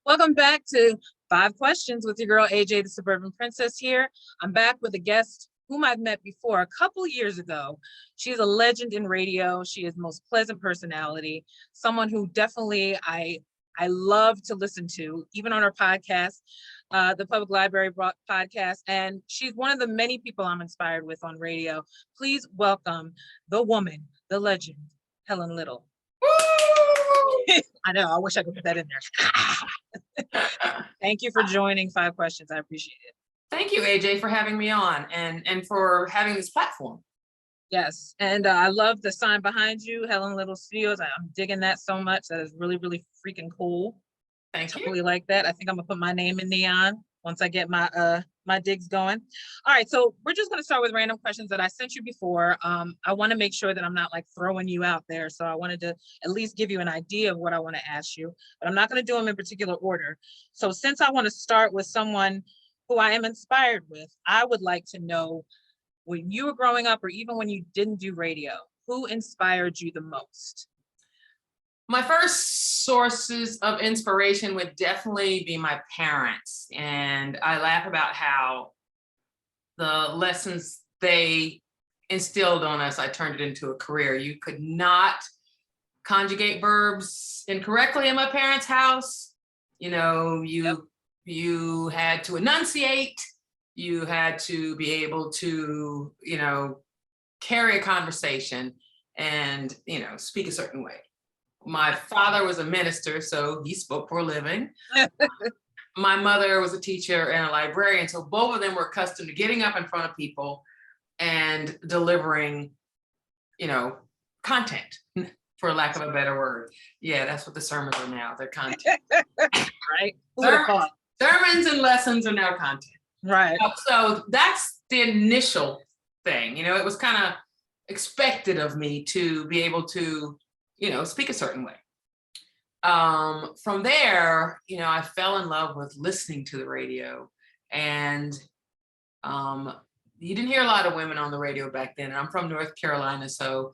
Welcome back to Five Questions with your girl, AJ, the Suburban Princess here. I'm back with a guest whom I've met before a couple years ago. She is a legend in radio. She is the most pleasant personality, someone who definitely I love to listen to, even on her podcast, the Public Library podcast. And she's one of the many people I'm inspired with on radio. Please welcome the woman, the legend, Helen Little. I know, I wish I could put that in there. Thank you for joining Five Questions. I appreciate it. Thank you, AJ, for having me on and for having this platform. Yes, and I love the sign behind you, Helen Little Studios. I'm digging that so much. That is really, really freaking cool. Thank you. Really like that. I think I'm gonna put my name in neon once I get my my digs going. All right, so we're just gonna start with random questions that I sent you before. I want to make sure that I'm not like throwing you out there, so I wanted to at least give you an idea of what I want to ask you, but I'm not gonna do them in particular order. So since I want to start with someone who I am inspired with, I would like to know, when you were growing up or even when you didn't do radio, who inspired you the most? My first sources of inspiration would definitely be my parents. And I laugh about how the lessons they instilled on us, I turned it into a career. You could not conjugate verbs incorrectly in my parents' house. You know, you had to enunciate, you had to be able to, carry a conversation and, speak a certain way. My father was a minister, so he spoke for a living. My mother was a teacher and a librarian, so both of them were accustomed to getting up in front of people and delivering, content, for lack of a better word. Yeah, that's what the sermons are now. They're content. Right? Sermons and lessons are now content. Right. So that's the initial thing. It was kind of expected of me to be able to speak a certain way. From there, I fell in love with listening to the radio, and you didn't hear a lot of women on the radio back then. And I'm from North Carolina, so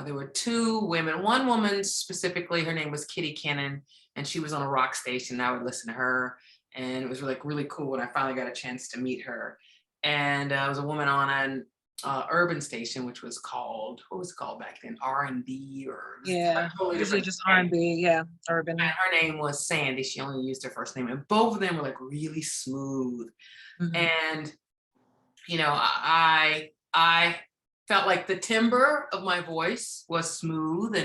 there were two women. One woman specifically, her name was Kitty Kennan, and she was on a rock station. I would listen to her, and it was really cool when I finally got a chance to meet her. And it was a woman on an urban station, which was called, what was it called back then? R&B or totally usually just R&B, yeah, urban. And her name was Sandy. She only used her first name, and both of them were like really smooth. Mm-hmm. And I felt like the timbre of my voice was smooth,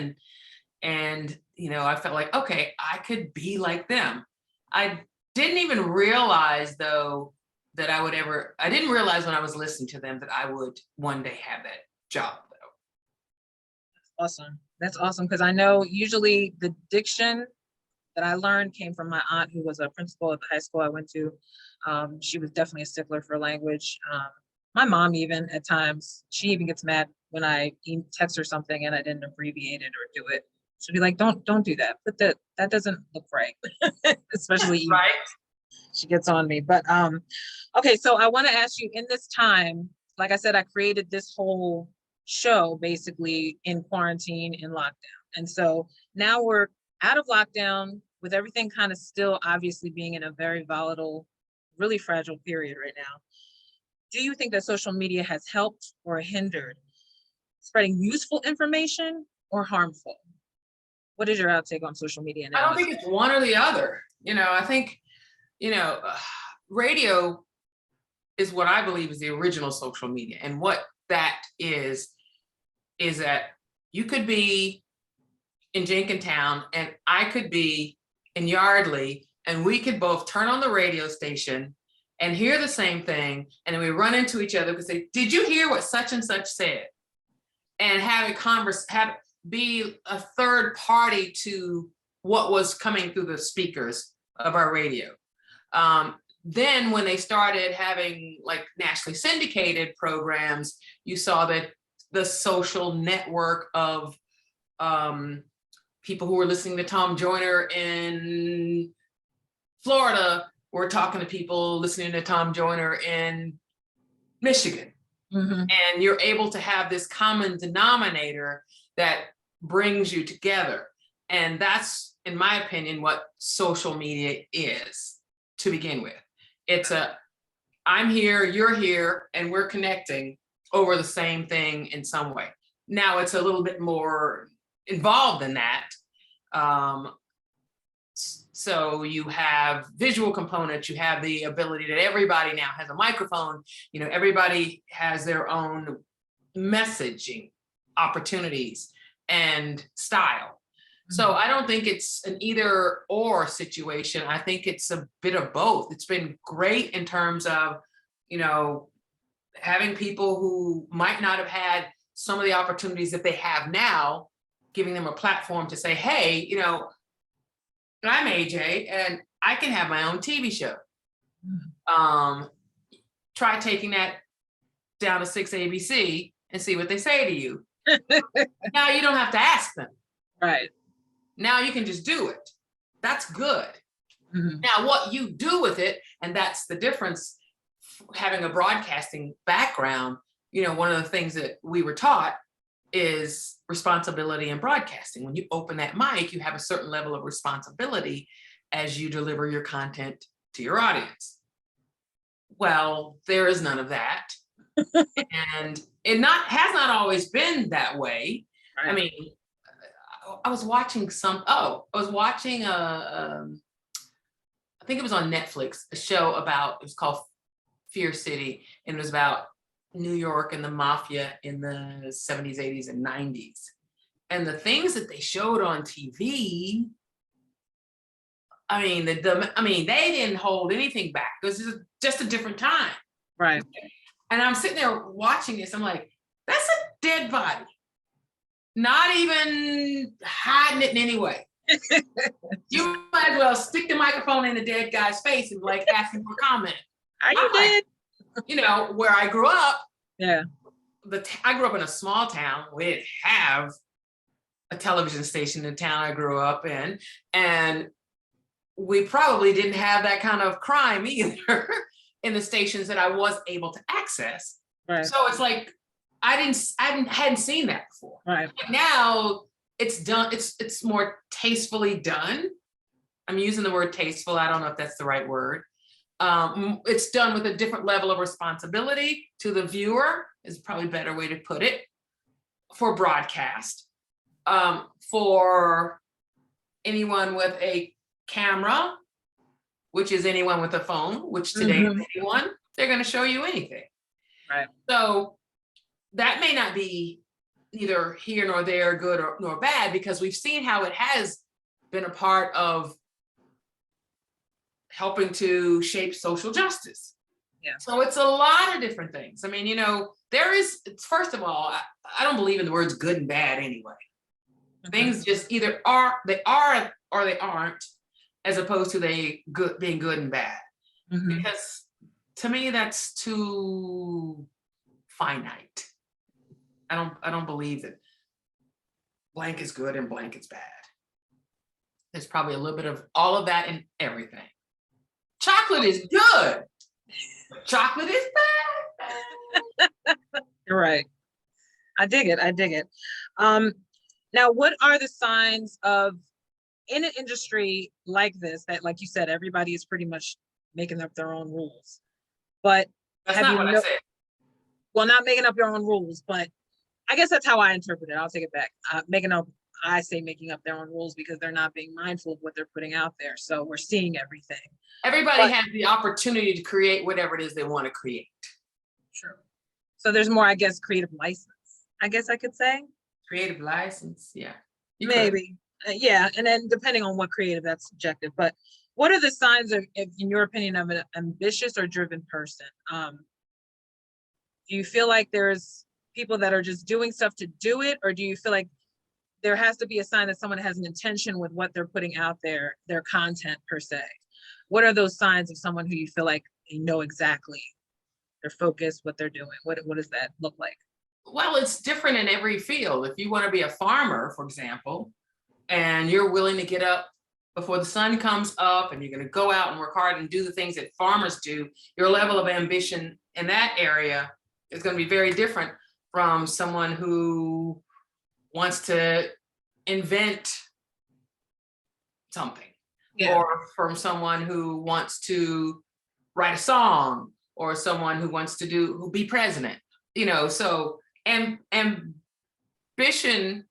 and I felt like, okay, I could be like them. I didn't even realize though that I didn't realize when I was listening to them that I would one day have that job though. That's awesome. Because I know usually the diction that I learned came from my aunt, who was a principal at the high school I went to. She was definitely a stickler for language. My mom even at times, she even gets mad when I text her something and I didn't abbreviate it or do it. She'll be like, don't do that. But that doesn't look right. Especially right. She gets on me. But okay, so I want to ask you, in this time, like I said, I created this whole show basically in quarantine, in lockdown. And so now we're out of lockdown with everything kind of still obviously being in a very volatile, really fragile period right now. Do you think that social media has helped or hindered spreading useful information or harmful? What is your outtake on social media now? I don't think it's one or the other. I think, radio is what I believe is the original social media. And what that is that you could be in Jenkintown and I could be in Yardley, and we could both turn on the radio station and hear the same thing. And then we run into each other and say, did you hear what such and such said? And have it be a third party to what was coming through the speakers of our radio. Then when they started having like nationally syndicated programs, you saw that the social network of people who were listening to Tom Joyner in Florida were talking to people listening to Tom Joyner in Michigan. Mm-hmm. And you're able to have this common denominator that brings you together. And that's, in my opinion, what social media is to begin with. It's I'm here, you're here, and we're connecting over the same thing in some way. Now it's a little bit more involved than that. So you have visual components, you have the ability that everybody now has a microphone, everybody has their own messaging opportunities and style. So I don't think it's an either or situation. I think it's a bit of both. It's been great in terms of, having people who might not have had some of the opportunities that they have now, giving them a platform to say, hey, I'm AJ and I can have my own TV show. Try taking that down to 6 ABC and see what they say to you. Now you don't have to ask them. Right. Now you can just do it. That's good. Now what you do with it, and that's the difference, having a broadcasting background, one of the things that we were taught is responsibility in broadcasting. When you open that mic, you have a certain level of responsibility as you deliver your content to your audience. Well, there is none of that. And it has not always been that way. Right. I mean, I was watching I think it was on Netflix, a show it was called Fear City, and it was about New York and the mafia in the 70s, 80s, and 90s. And the things that they showed on TV, they didn't hold anything back. This is just a different time. Right. And I'm sitting there watching this, I'm like, that's a dead body. Not even hiding it in any way. You might as well stick the microphone in the dead guy's face and asking for a comment. Are you dead? Where I grew up. Yeah. I grew up in a small town. We didn't have a television station in the town I grew up in. And we probably didn't have that kind of crime either in the stations that I was able to access. Right. So it's like, I hadn't seen that before. Right. Now it's done. It's more tastefully done. I'm using the word tasteful. I don't know if that's the right word. It's done with a different level of responsibility to the viewer, is probably a better way to put it, for broadcast. For anyone with a camera, which is anyone with a phone, which today is anyone, they're going to show you anything. Right. So that may not be neither here nor there, good nor bad, because we've seen how it has been a part of helping to shape social justice. Yeah. So it's a lot of different things. First of all, I don't believe in the words good and bad anyway. Things just either they are or they aren't, as opposed to being good and bad. Because to me, that's too finite. I don't believe that blank is good and blank is bad. There's probably a little bit of all of that in everything. Chocolate is good. Chocolate is bad. You're right. I dig it. Now, what are the signs of, in an industry like this, that, like you said, everybody is pretty much making up their own rules? But that's not what I said. Well, not making up your own rules, but I guess that's how I interpret it. I'll take it back. Making up their own rules because they're not being mindful of what they're putting out there. So we're seeing everything. Everybody has the opportunity to create whatever it is they want to create. True. So there's more, I guess, creative license, I guess I could say. Creative license, yeah. Maybe. Yeah, and then depending on what creative, that's subjective. But what are the signs of, in your opinion, of an ambitious or driven person? Do you feel like there's people that are just doing stuff to do it, or do you feel like there has to be a sign that someone has an intention with what they're putting out there, their content per se? What are those signs of someone who you feel like you know exactly their focus, what they're doing? What does that look like? Well, it's different in every field. If you want to be a farmer, for example, and you're willing to get up before the sun comes up and you're going to go out and work hard and do the things that farmers do, your level of ambition in that area is going to be very different from someone who wants to invent something, Yeah. or from someone who wants to write a song, or someone who wants to be president, so, and ambition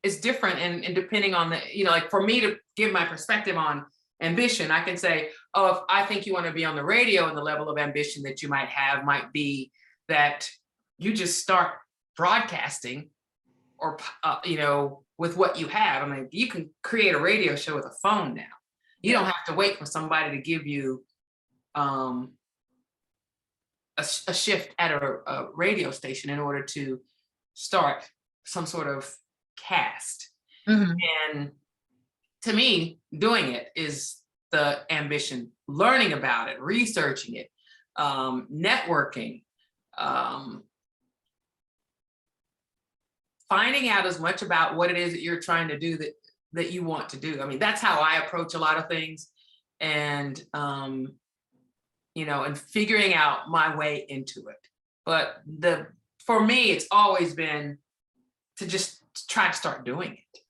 is different, and depending on the, like for me to give my perspective on ambition, I can say, oh, if I think you want to be on the radio, and the level of ambition that you might have might be that you just start broadcasting, or with what you have. I mean, you can create a radio show with a phone now. You don't have to wait for somebody to give you a shift at a radio station in order to start some sort of cast. Mhm. And to me, doing it is the ambition. Learning about it, researching it, networking, finding out as much about what it is that you're trying to do that you want to do. I mean, that's how I approach a lot of things, and and figuring out my way into it. But for me, it's always been to just try to start doing it.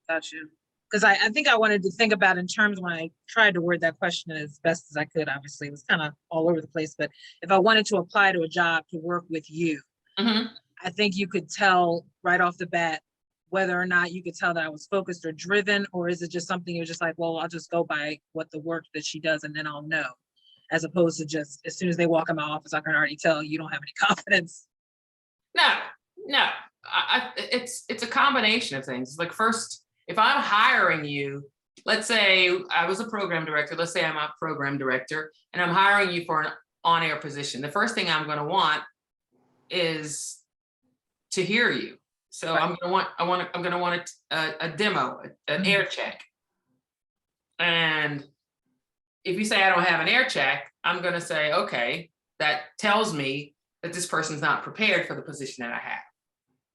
Got you. Because I think I wanted to think about in terms, when I tried to word that question as best as I could, obviously it was kind of all over the place, but if I wanted to apply to a job to work with you, Mm-hmm. I think you could tell right off the bat whether or not you could tell that I was focused or driven, or is it just something you're just like, well, I'll just go by what the work that she does and then I'll know, as opposed to just as soon as they walk in my office, I can already tell you don't have any confidence. No. It's a combination of things. Like, first, if I'm hiring you, let's say I was a program director, let's say I'm a program director and I'm hiring you for an on-air position. The first thing I'm going to want is to hear you. So Right. I'm going to want a demo, an air check. And if you say I don't have an air check, I'm going to say, okay, that tells me that this person's not prepared for the position that I have.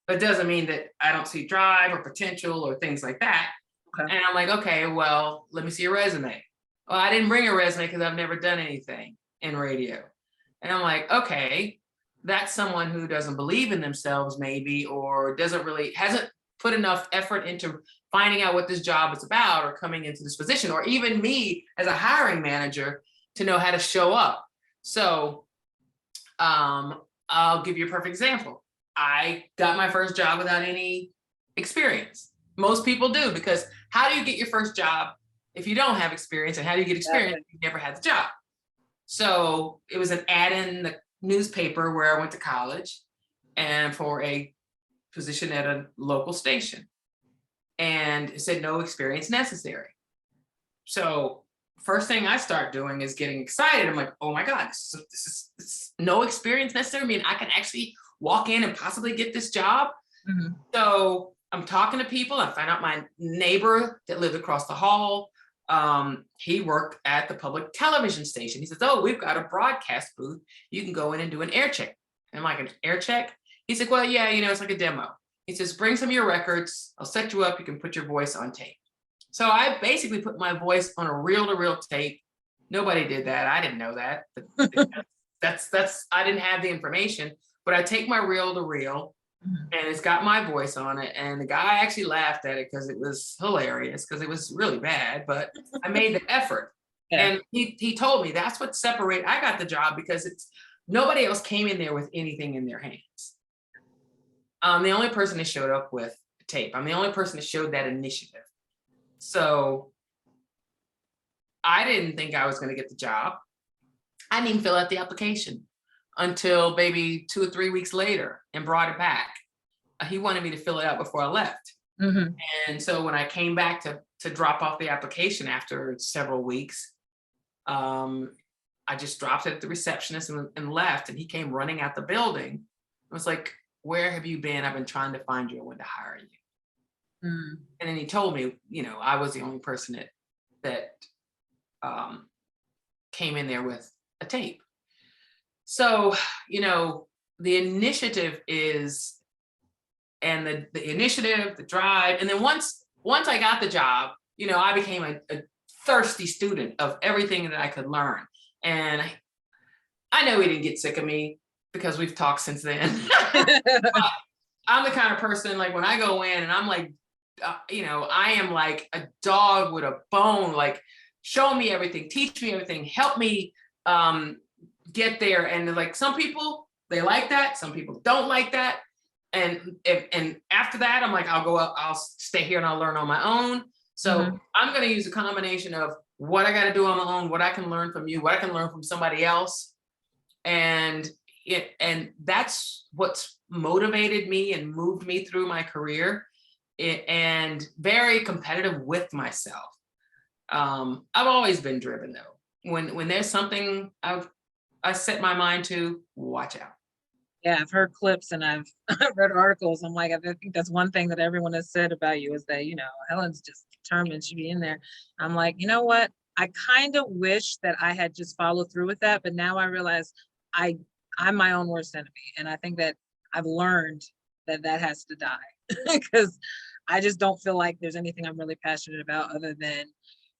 But it doesn't mean that I don't see drive or potential or things like that. Okay. And I'm like, okay, well, let me see your resume. Well, I didn't bring a resume because I've never done anything in radio. And I'm like, okay, that's someone who doesn't believe in themselves maybe, or hasn't put enough effort into finding out what this job is about, or coming into this position, or even me as a hiring manager to know how to show up. So I'll give you a perfect example. I got my first job without any experience. Most people do, because how do you get your first job if you don't have experience? And how do you get experience if you've never had the job? So it was an ad in the newspaper where I went to college, and for a position at a local station. And it said no experience necessary. So first thing I start doing is getting excited. I'm like, oh my God, this is no experience necessary. I mean, I can actually walk in and possibly get this job. Mhm. So I'm talking to people. I find out my neighbor that lived across the hall, he worked at the public television station. He says, oh, we've got a broadcast booth. You can go in and do an air check. And I'm like, an air check? He said, well, yeah, it's like a demo. He says, bring some of your records. I'll set you up. You can put your voice on tape. So I basically put my voice on a reel-to-reel tape. Nobody did that. I didn't know that. That's I didn't have the information. But I take my reel-to-reel, and it's got my voice on it. And the guy actually laughed at it because it was hilarious, because it was really bad, but I made the effort. Yeah. And he told me that's what separated. I got the job because nobody else came in there with anything in their hands. I'm the only person that showed up with tape. I'm the only person that showed that initiative. So I didn't think I was going to get the job. I didn't even fill out the application until maybe 2 or 3 weeks later, and brought it back. He wanted me to fill it out before I left. Mm-hmm. And so when I came back to drop off the application after several weeks, I just dropped it at the receptionist and left. And he came running out the building. I was like, where have you been? I've been trying to find you. I wanted to hire you. Mm. And then he told me, I was the only person that came in there with a tape. So, the initiative is, and the initiative, the drive. And then once I got the job, I became a thirsty student of everything that I could learn. And I know he didn't get sick of me because we've talked since then. But I'm the kind of person, like, when I go in and I'm like I am like a dog with a bone, like show me everything, teach me everything, help me get there. And like some people, they like that. Some people don't like that. And after that, I'm like, I'll go up, I'll stay here and I'll learn on my own. So I'm going to use a combination of what I got to do on my own, what I can learn from you, what I can learn from somebody else. And that's what's motivated me and moved me through my career, and very competitive with myself. I've always been driven though. When there's something I set my mind to, watch out. Yeah, I've heard clips and I've read articles. I'm like, I think that's one thing that everyone has said about you is that, Helen's just determined she'd be in there. I'm like, you know what? I kind of wish that I had just followed through with that, but now I realize I'm my own worst enemy. And I think that I've learned that has to die because I just don't feel like there's anything I'm really passionate about other than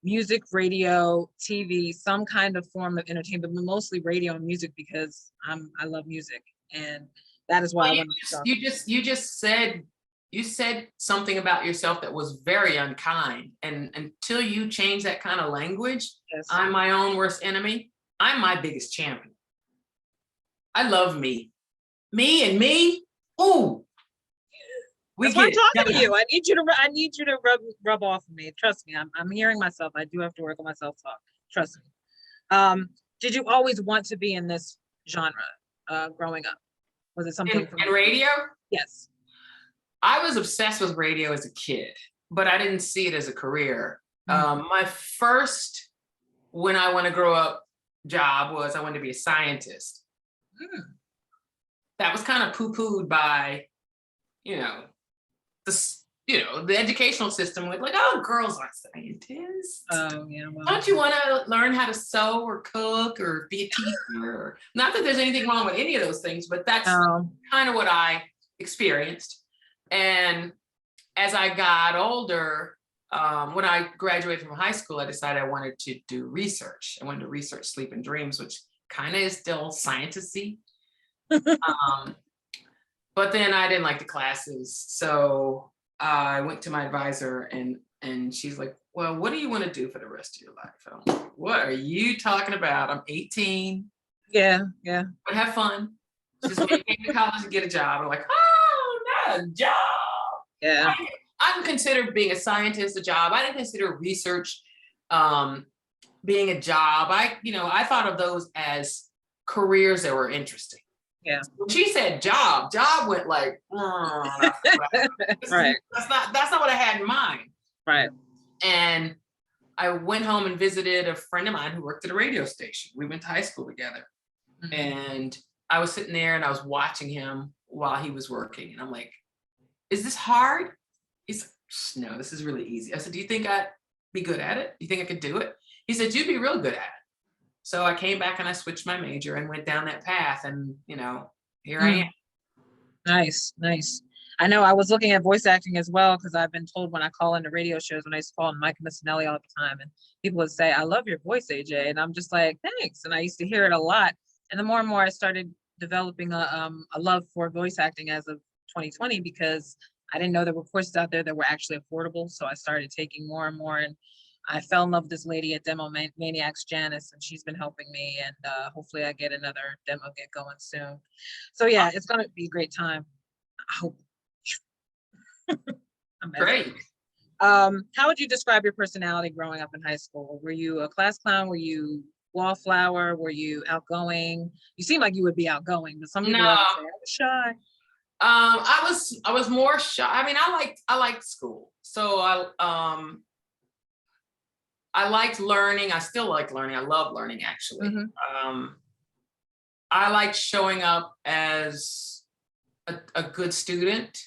music, radio, TV, some kind of form of entertainment, but mostly radio and music because I love music. And that is why I want to talk. You said something about yourself that was very unkind. And until you change that kind of language, yes. I'm my own worst enemy. I'm my biggest champion. I love me. Me and me. Ooh. That's why I'm talking to you. I need you to rub off of me. Trust me. I'm hearing myself. I do have to work on my self-talk. Trust me. Did you always want to be in this genre growing up? Was it something in radio? Yes. I was obsessed with radio as a kid, but I didn't see it as a career. My first, when I want to grow up job was I wanted to be a scientist. That was kind of poo-pooed by, the educational system with like, oh, girls aren't scientists. Oh yeah. Well, don't you want to learn how to sew or cook or be a teacher? Not that there's anything wrong with any of those things, but that's kind of what I experienced. And as I got older, when I graduated from high school, I decided I wanted to do research. I wanted to research sleep and dreams, which kind of is still science-y. But then I didn't like the classes. So I went to my advisor and she's like, well, what do you want to do for the rest of your life? I'm like, what are you talking about? I'm 18. Yeah. But have fun. Just get to college and get a job. I'm like, oh, not a job. Yeah. I didn't consider being a scientist a job. I didn't consider research being a job. I thought of those as careers that were interesting. Yeah. When she said job went like, right. That's not what I had in mind. Right. And I went home and visited a friend of mine who worked at a radio station. We went to high school together. And I was sitting there and I was watching him while he was working. And I'm like, is this hard? He's like, no, this is really easy. I said, do you think I'd be good at it? Do you think I could do it? He said, you'd be real good at it. So I came back and I switched my major and went down that path. And, here I am. Nice. I know I was looking at voice acting as well, because I've been told when I call into radio shows, when I used to call in Mike Missinelli all the time, and people would say, I love your voice, AJ. And I'm just like, thanks. And I used to hear it a lot. And the more and more I started developing a love for voice acting as of 2020, because I didn't know there were courses out there that were actually affordable. So I started taking more and more, and I fell in love with this lady at Demo Maniacs, Janice, and she's been helping me. And hopefully I get another demo get going soon. So yeah, it's going to be a great time. I hope. Great. How would you describe your personality growing up in high school? Were you a class clown? Were you wallflower? Were you outgoing? You seem like you would be outgoing, but some people like to say I was shy. I was more shy. I mean, I liked school. So I liked learning. I still like learning. I love learning, actually. I liked showing up as a good student.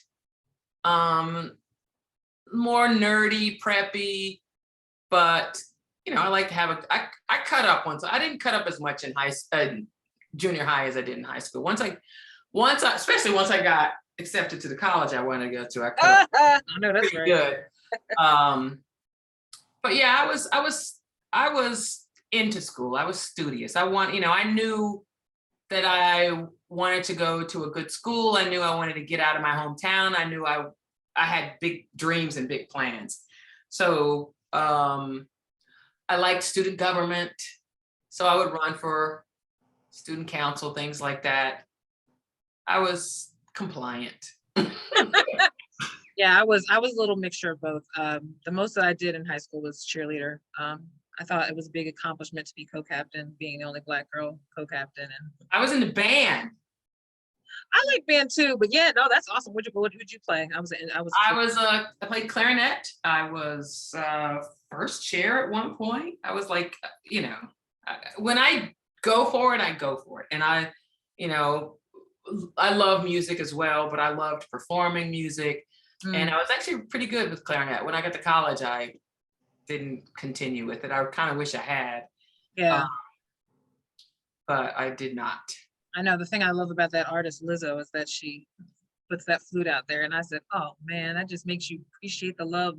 More nerdy, preppy, but I like to have I cut up once. I didn't cut up as much in junior high as I did in high school. Especially once I got accepted to the college I wanted to go to, I cut up I know that's pretty right. Good. But yeah, I was into school. I was studious. I knew that I wanted to go to a good school. I knew I wanted to get out of my hometown. I knew I I had big dreams and big plans. So I liked student government. So I would run for student council, things like that. I was compliant. Yeah, I was a little mixture of both. The most that I did in high school was cheerleader. I thought it was a big accomplishment to be co-captain, being the only Black girl co-captain. And I was in the band. I like band too, but yeah, no, that's awesome. What would you play? I played clarinet. I was first chair at one point. I was like, when I go for it, I go for it. And I love music as well, but I loved performing music. And I was actually pretty good with clarinet. When I got to college, I didn't continue with it. I kind of wish I had. Yeah. But I did not. I know the thing I love about that artist Lizzo is that she puts that flute out there, and I said, "Oh man, that just makes you appreciate the love."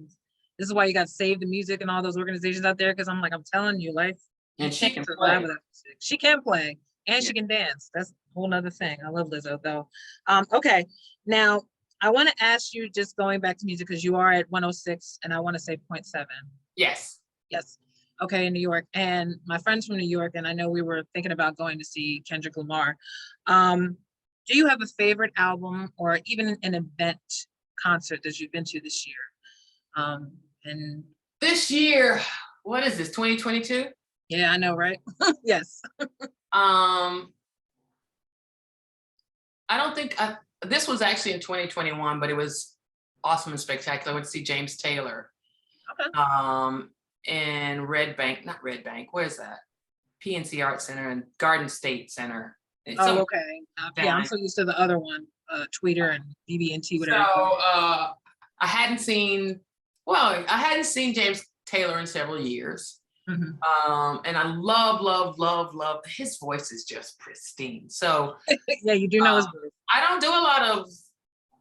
This is why you got Save the Music and all those organizations out there, because I'm telling you, life. And she can play. She can play, and she can dance. That's a whole nother thing. I love Lizzo though. Okay, now I want to ask you, just going back to music, because you are at 106, and I want to say 0.7. Yes. Yes. Okay, in New York. And my friend's from New York, and I know we were thinking about going to see Kendrick Lamar. Do you have a favorite album or even an event concert that you've been to this year? And this year, what is this, 2022? Yeah, I know, right? Yes. I don't think this was actually in 2021, but it was awesome and spectacular. I went to see James Taylor. Okay. In not Red Bank, where's that? PNC Art Center and Garden State Center. Oh, okay. Yeah, I'm so used to the other one, Tweeter and BB&T, whatever. So I hadn't seen James Taylor in several years. Mm-hmm. And I love his voice is just pristine. So yeah, you do know his voice. I don't do a lot of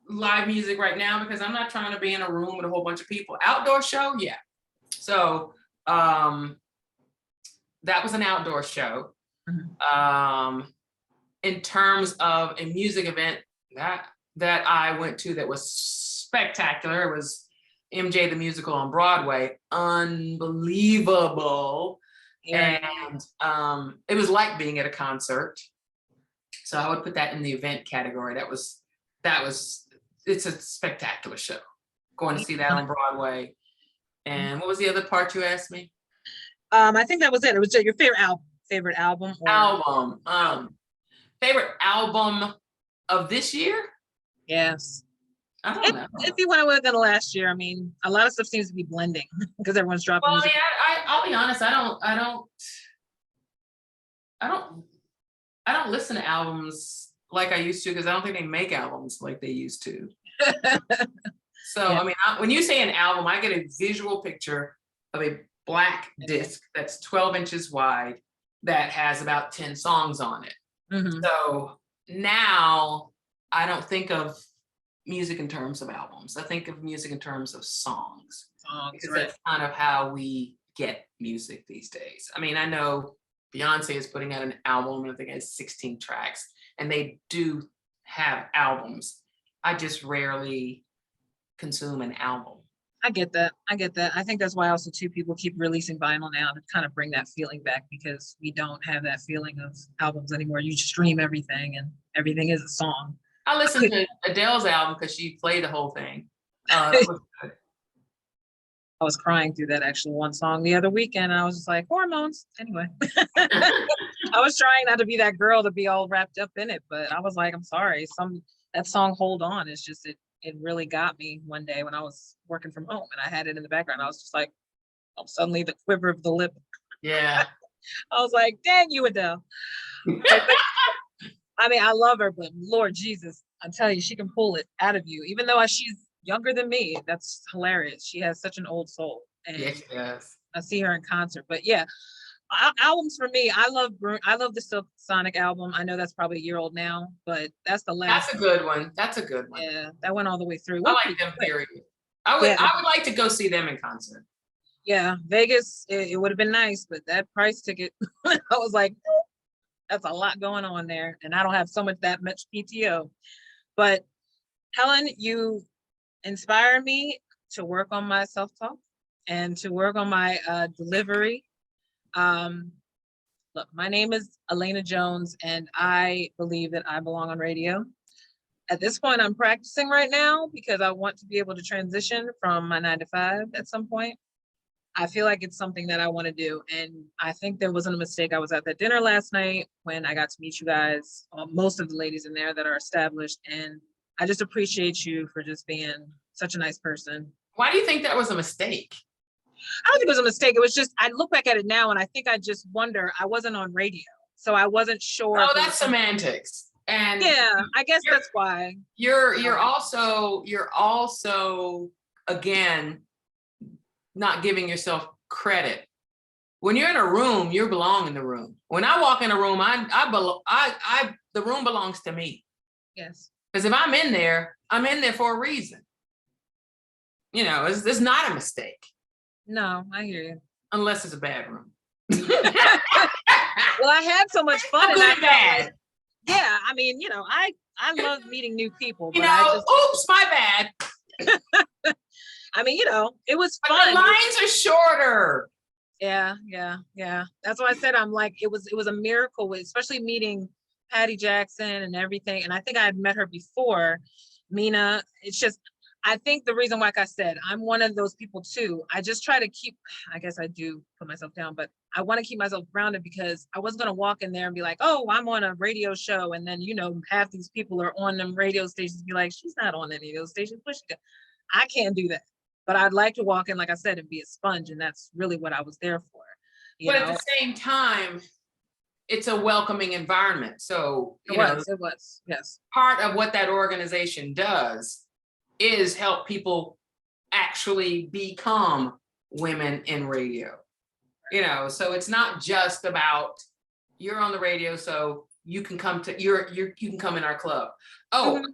live music right now because I'm not trying to be in a room with a whole bunch of people. Outdoor show, yeah. So that was an outdoor show. Mm-hmm. In terms of a music event that I went to that was spectacular, it was MJ the Musical on Broadway. Unbelievable. Yeah. And it was like being at a concert. So I would put that in the event category. It's a spectacular show. Going to see that on Broadway. And what was the other part you asked me? I think that was it. It was your favorite album. Favorite album? Favorite album of this year? Yes. I don't know. If you went with it last year, I mean, a lot of stuff seems to be blending because everyone's dropping music. Yeah, I'll be honest. I don't listen to albums like I used to because I don't think they make albums like they used to. So, yeah. I mean, when you say an album, I get a visual picture of a black disc that's 12 inches wide that has about 10 songs on it. Mm-hmm. So now I don't think of music in terms of albums. I think of music in terms of songs. Because right. That's kind of how we get music these days. I mean, I know Beyonce is putting out an album, and I think it has 16 tracks, and they do have albums. I just rarely consume an album. I get that. I think that's why also too people keep releasing vinyl now to kind of bring that feeling back, because we don't have that feeling of albums anymore. You stream everything and everything is a song. I listened to Adele's album because she played the whole thing. That was good. I was crying through that actually one song the other weekend. And I was just like, hormones. Anyway, I was trying not to be that girl to be all wrapped up in it, but I was like, I'm sorry. That song, Hold On, is just it really got me one day when I was working from home and I had it in the background. I was just like, oh, suddenly the quiver of the lip. Yeah. I was like, dang you, Adele. I mean, I love her, but Lord Jesus, I'm telling you, she can pull it out of you. Even though she's younger than me, that's hilarious. She has such an old soul. And yes, she does. I see her in concert. But yeah, albums for me, I love the Silk Sonic album. I know that's probably a year old now, but that's the last. That's a good one. Yeah, that went all the way through. I like them, period. I would like to go see them in concert. Yeah, Vegas, it would have been nice, but that price ticket, I was like, that's a lot going on there. And I don't have that much PTO. But Helen, inspire me to work on my self-talk and to work on my delivery. Look, my name is Elena Jones, and I believe that I belong on radio. At this point, I'm practicing right now because I want to be able to transition from my 9 to 5 at some point. I feel like it's something that I want to do. And I think there wasn't a mistake. I was at that dinner last night when I got to meet you guys, most of the ladies in there that are established. And I just appreciate you for just being such a nice person. Why do you think that was a mistake? I don't think it was a mistake. It was just, I look back at it now and I think I just wonder, I wasn't on radio. So I wasn't sure. Oh, that's semantics. And yeah, I guess that's why. You're also again not giving yourself credit. When you're in a room, you belong in the room. When I walk in a room, the room belongs to me. Yes. Because if I'm in there for a reason. You know, it's not a mistake. No, I hear you. Unless it's a bad room. Well, I had so much fun. Good and bad. Yeah, I mean, you know, I love meeting new people. You but know, oops, my bad. I mean, you know, it was But fun. the lines are shorter. Yeah. That's why I said I'm like, it was a miracle, especially meeting Patty Jackson and everything. And I think I had met her before, Mina. It's just, I think the reason, like I said, I'm one of those people too. I just try to keep, I guess I do put myself down, but I want to keep myself grounded because I wasn't going to walk in there and be like, oh, I'm on a radio show. And then, you know, half these people are on them radio stations, be like, she's not on any of those stations. I can't do that. But I'd like to walk in, like I said, and be a sponge. And that's really what I was there for. But at the same time, it's a welcoming environment. So, it was, yes. Part of what that organization does is help people actually become women in radio. You know, so it's not just about you're on the radio, so you can come to you can come in our club. Oh,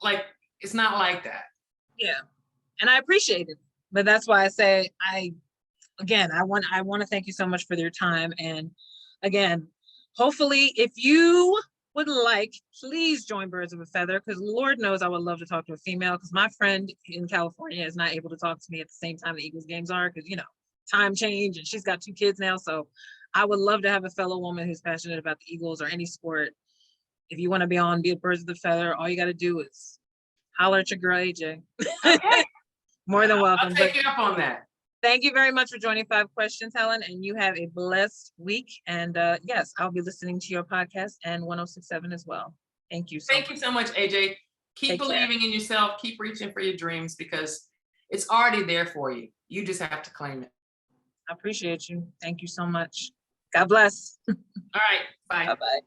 like it's not like that. Yeah. And I appreciate it. But that's why I say I want to thank you so much for your time. And again, hopefully if you would like, please join Birds of a Feather, because Lord knows I would love to talk to a female, because my friend in California is not able to talk to me at the same time the Eagles games are, because, you know, time change, and she's got 2 kids now. So I would love to have a fellow woman who's passionate about the Eagles or any sport. If you want to be a Birds of the Feather, all you got to do is holler at your girl, AJ. Okay. More than welcome. I'll take you up on that. Thank you very much for joining 5 Questions, Helen, and you have a blessed week. And yes, I'll be listening to your podcast and 106.7 as well. Thank you. Thank you so much, AJ. Keep believing in yourself. Keep reaching for your dreams because it's already there for you. You just have to claim it. I appreciate you. Thank you so much. God bless. All right. Bye. Bye-bye.